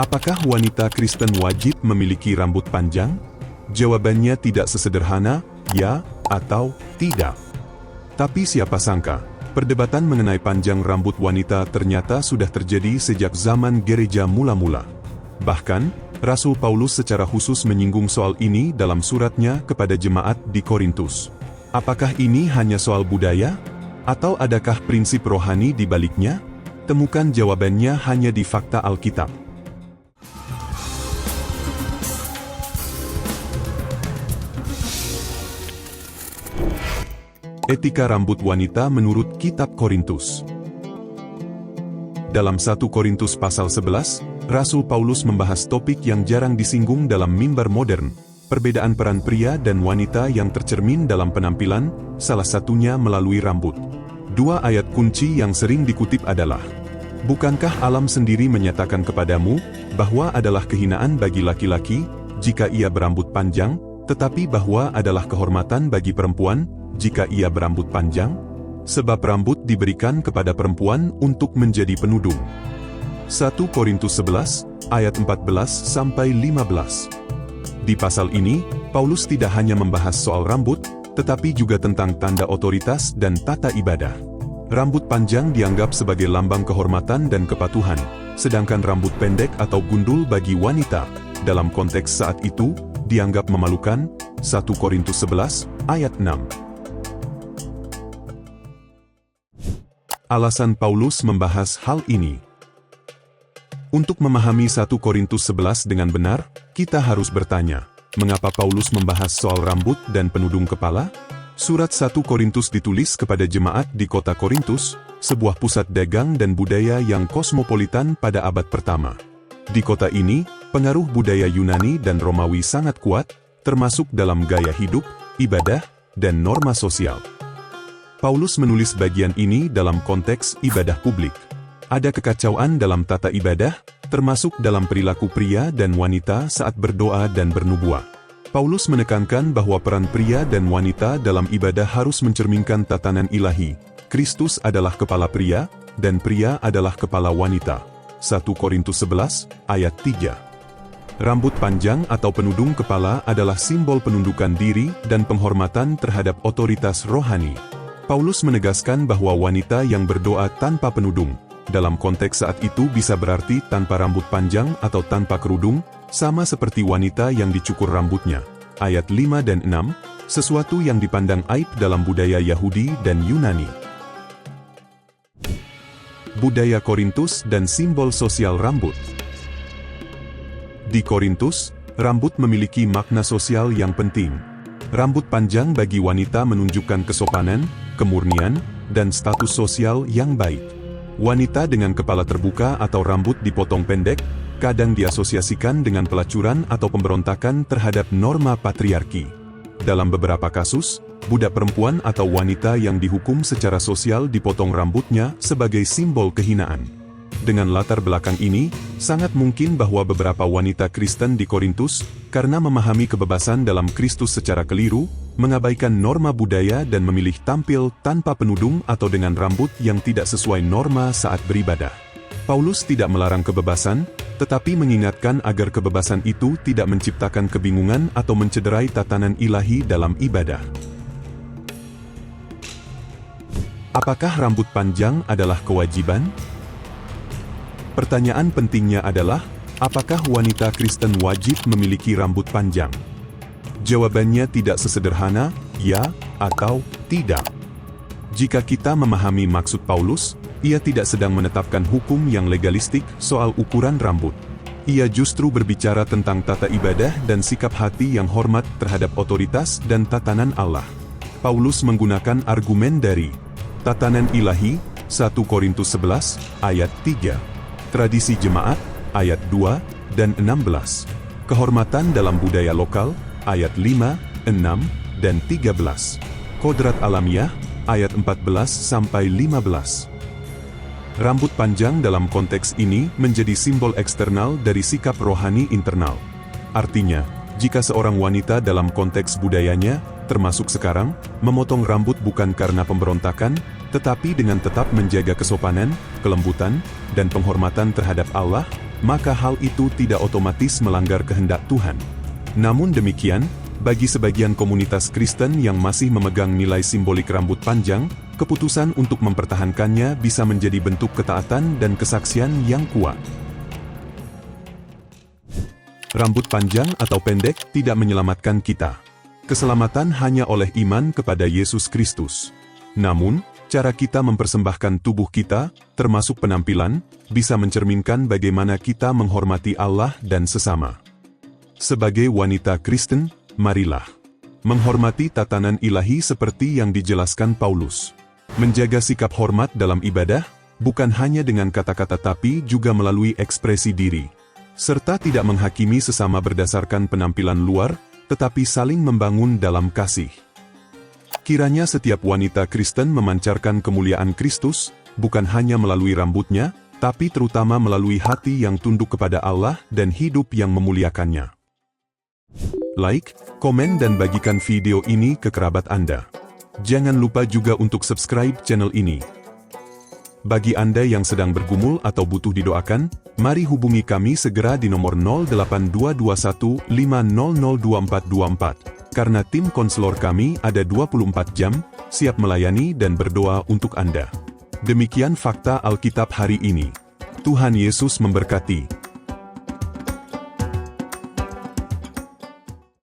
Apakah wanita Kristen wajib memiliki rambut panjang? Jawabannya tidak sesederhana ya atau tidak. Tapi siapa sangka, perdebatan mengenai panjang rambut wanita ternyata sudah terjadi sejak zaman gereja mula-mula. Bahkan, Rasul Paulus secara khusus menyinggung soal ini dalam suratnya kepada jemaat di Korintus. Apakah ini hanya soal budaya? Atau adakah prinsip rohani di baliknya? Temukan jawabannya hanya di fakta Alkitab. Etika rambut wanita menurut Kitab Korintus. Dalam 1 Korintus pasal 11, Rasul Paulus membahas topik yang jarang disinggung dalam mimbar modern, perbedaan peran pria dan wanita yang tercermin dalam penampilan, salah satunya melalui rambut. Dua ayat kunci yang sering dikutip adalah, "Bukankah alam sendiri menyatakan kepadamu bahwa adalah kehinaan bagi laki-laki jika ia berambut panjang, tetapi bahwa adalah kehormatan bagi perempuan jika ia berambut panjang? Sebab rambut diberikan kepada perempuan untuk menjadi penudung." 1 Korintus 11, ayat 14-15. Di pasal ini, Paulus tidak hanya membahas soal rambut, tetapi juga tentang tanda otoritas dan tata ibadah. Rambut panjang dianggap sebagai lambang kehormatan dan kepatuhan, sedangkan rambut pendek atau gundul bagi wanita, dalam konteks saat itu, dianggap memalukan. 1 Korintus 11, ayat 6. Alasan Paulus membahas hal ini. Untuk memahami 1 Korintus 11 dengan benar, kita harus bertanya, mengapa Paulus membahas soal rambut dan penudung kepala? Surat 1 Korintus ditulis kepada jemaat di kota Korintus, sebuah pusat dagang dan budaya yang kosmopolitan pada abad pertama. Di kota ini, pengaruh budaya Yunani dan Romawi sangat kuat, termasuk dalam gaya hidup, ibadah, dan norma sosial. Paulus menulis bagian ini dalam konteks ibadah publik. Ada kekacauan dalam tata ibadah, termasuk dalam perilaku pria dan wanita saat berdoa dan bernubuat. Paulus menekankan bahwa peran pria dan wanita dalam ibadah harus mencerminkan tatanan ilahi. Kristus adalah kepala pria, dan pria adalah kepala wanita. 1 Korintus 11, ayat 3. Rambut panjang atau penudung kepala adalah simbol penundukan diri dan penghormatan terhadap otoritas rohani. Paulus menegaskan bahwa wanita yang berdoa tanpa penudung, dalam konteks saat itu bisa berarti tanpa rambut panjang atau tanpa kerudung, sama seperti wanita yang dicukur rambutnya. Ayat 5 dan 6, sesuatu yang dipandang aib dalam budaya Yahudi dan Yunani. Budaya Korintus dan simbol sosial rambut. Di Korintus, rambut memiliki makna sosial yang penting. Rambut panjang bagi wanita menunjukkan kesopanan, kemurnian, dan status sosial yang baik. Wanita dengan kepala terbuka atau rambut dipotong pendek, kadang diasosiasikan dengan pelacuran atau pemberontakan terhadap norma patriarki. Dalam beberapa kasus, budak perempuan atau wanita yang dihukum secara sosial dipotong rambutnya sebagai simbol kehinaan. Dengan latar belakang ini, sangat mungkin bahwa beberapa wanita Kristen di Korintus, karena memahami kebebasan dalam Kristus secara keliru, mengabaikan norma budaya dan memilih tampil tanpa penudung atau dengan rambut yang tidak sesuai norma saat beribadah. Paulus tidak melarang kebebasan, tetapi mengingatkan agar kebebasan itu tidak menciptakan kebingungan atau mencederai tatanan ilahi dalam ibadah. Apakah rambut panjang adalah kewajiban? Pertanyaan pentingnya adalah, apakah wanita Kristen wajib memiliki rambut panjang? Jawabannya tidak sesederhana, ya atau tidak. Jika kita memahami maksud Paulus, ia tidak sedang menetapkan hukum yang legalistik soal ukuran rambut. Ia justru berbicara tentang tata ibadah dan sikap hati yang hormat terhadap otoritas dan tatanan Allah. Paulus menggunakan argumen dari tatanan ilahi, 1 Korintus 11, ayat 3. Tradisi jemaat, ayat 2 dan 16. Kehormatan dalam budaya lokal, ayat 5, 6, dan 13. Kodrat alamiah, ayat 14-15. Rambut panjang dalam konteks ini menjadi simbol eksternal dari sikap rohani internal. Artinya, jika seorang wanita dalam konteks budayanya, termasuk sekarang, memotong rambut bukan karena pemberontakan, tetapi dengan tetap menjaga kesopanan, kelembutan, dan penghormatan terhadap Allah, maka hal itu tidak otomatis melanggar kehendak Tuhan. Namun demikian, bagi sebagian komunitas Kristen yang masih memegang nilai simbolik rambut panjang, keputusan untuk mempertahankannya bisa menjadi bentuk ketaatan dan kesaksian yang kuat. Rambut panjang atau pendek tidak menyelamatkan kita. Keselamatan hanya oleh iman kepada Yesus Kristus. Namun, cara kita mempersembahkan tubuh kita, termasuk penampilan, bisa mencerminkan bagaimana kita menghormati Allah dan sesama. Sebagai wanita Kristen, marilah menghormati tatanan ilahi seperti yang dijelaskan Paulus. Menjaga sikap hormat dalam ibadah, bukan hanya dengan kata-kata tapi juga melalui ekspresi diri. Serta tidak menghakimi sesama berdasarkan penampilan luar, tetapi saling membangun dalam kasih. Kiranya setiap wanita Kristen memancarkan kemuliaan Kristus, bukan hanya melalui rambutnya, tapi terutama melalui hati yang tunduk kepada Allah dan hidup yang memuliakannya. Like, komen dan bagikan video ini ke kerabat Anda. Jangan lupa juga untuk subscribe channel ini. Bagi Anda yang sedang bergumul atau butuh didoakan, mari hubungi kami segera di nomor 0822150022424. Karena tim konselor kami ada 24 jam, siap melayani dan berdoa untuk Anda. Demikian fakta Alkitab hari ini. Tuhan Yesus memberkati.